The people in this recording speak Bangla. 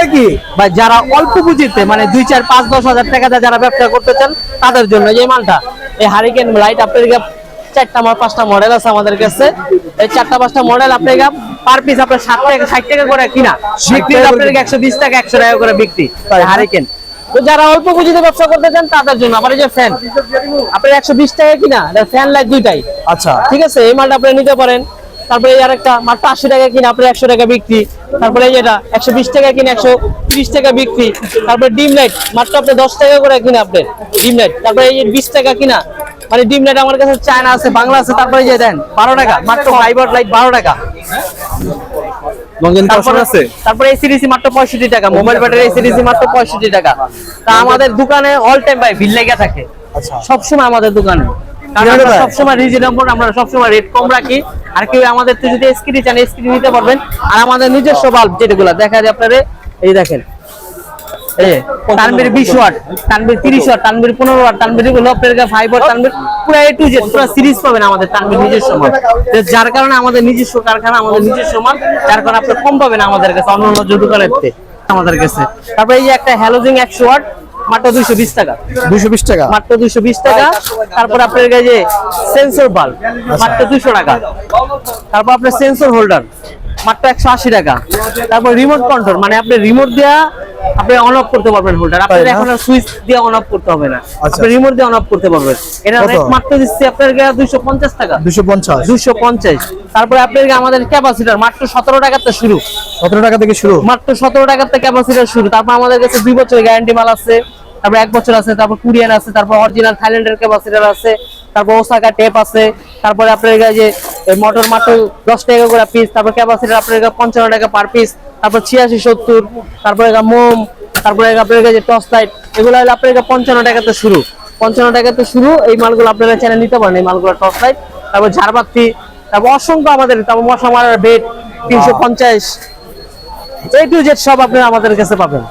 নাকি ভাই যারা অল্প পুঁজিতে মানে 2, 4, 5, 10 হাজার টাকা দিয়ে যারা ব্যবসা করতে চান তাদের জন্য এই মালটা, এই হারিকেন লাইট আপনার 4টা 5টা মডেল আছে আমাদের কাছে। এই 4টা 5টা মডেল আপনার পার পিস আপনার 60 টাকা করে কিনা, বিক্রি আপনার 120 টাকা 100 টাকা করে বিক্রি হারিকেন। তো যারা অল্প পুঁজিতে ব্যবসা করতে চান তাদের জন্য আমার এই যে ফ্যান আপনার 120 টাকা কিনা, ফ্যান লাইট দুইটাই। আচ্ছা ঠিক আছে, এই মালটা আপনি নিতে পারেন। তারপরে এই আরেকটা মাত্র 80 টাকা কিনা আপনার 100 টাকা বিক্রি। তারপরে এই যেটা 120 টাকা কিনা 130 টাকা বিক্রি। তারপরে ডিম লাইট মাত্র আপনি 10 টাকা করে কিনা আপনার ডিম লাইট। তারপরে এই 20 টাকা কিনা, মানে ডিম লাইট আমার কাছে চায়না আছে, বাংলা আছে। তারপরে এই যে দেন 12 টাকা মাত্র ফাইবার লাইট 12 টাকা। তারপরে এসিডিসি মাত্র 65 টাকা, মোবাইল ব্যাটারি এসিডিসি মাত্র 65 টাকা। তা আমাদের দোকানে অল টাইম ভাই ভিড় লেগে থাকে সবসময় আমাদের দোকানে, কারণ আমরা সবসময় রিজনেবল, আমরা সবসময় রেট কম রাখি। আর কেউ আমাদের তো যদি এসকিডি চান এসকিডি নিতে পারবেন। আর আমাদের নিজস্ব বাল্ব যেগুলো দেখা যায় আপনারা, এই দেখেন এই Tanvir 20 watt, Tanvir 30 watt, Tanvir 15 watt, Tanvir গুলো আপনাদের 5 ওয়াট, তানবীর পুরো A to Z পুরো সিরিজ পাবেন আমাদের তানবীর নিজস্ব মাল। যার কারণে আমাদের নিজস্ব কারখানা, আমাদের নিজস্ব মাল, যার কারণে আপনি কম পাবেন আমাদের কাছে অন্যান্য দোকানের থেকে আমাদের কাছে। তারপরে এই যে একটা হ্যালোজিং 100 ওয়াট মাত্র 220 টাকা, 220 টাকা মাত্র 220 টাকা। তারপর আপনার কাছে সেন্সর বাল্ব মাত্র 200 টাকা। তারপর আপনার সেন্সর হোল্ডার মাত্র 180 টাকা। তারপর রিমোট কন্ট্রোল, মানে আপনি রিমোট দিয়ে আপনি অন অফ করতে পারবেন হোল্ডার, আপনি এখন আর সুইচ দিয়ে অন অফ করতে হবে না, আপনি রিমোট দিয়ে অন অফ করতে পারবেন। এটা রেট মাত্র দিচ্ছি আপনার 250 টাকা, 250। তারপরে আপনার আমাদের ক্যাপাসিটর মাত্র 17 টাকাতে শুরু, 17 টাকা থেকে শুরু, মাত্র 17 টাকাতে ক্যাপাসিটর শুরু। তারপর আমাদের কাছে 2 বছরের গ্যারান্টি মাল আছে, তারপর 1 বছর আছে, তারপর কোরিয়ান আছে, তারপর অরিজিনাল থাইল্যান্ডের ক্যাপাসিটর আছে, তারপর ওসাকা টেপ আছে। তারপরে আপনার কাছে মোটর মাত্র 10 টাকা করে পিস, তারপর ক্যাপাসিটর আপনার 55 টাকা পার পিস, তারপর 86, 70, তারপরে মোম, তারপরে আপনার কাছে টর্চ লাইট, এগুলো হলো আপনার 55 টাকাতে শুরু, 55 টাকাতে শুরু। এই মালগুলো আপনারা চ্যানেল নিতে পারেন, এই মালগুলো টর্চ লাইট, তারপর ঝাড়বাতি, তারপর অসংখ্য আমাদের, তারপর মশা মারার বেড 350, A to Z সব আপনারা আমাদের কাছে পাবেন।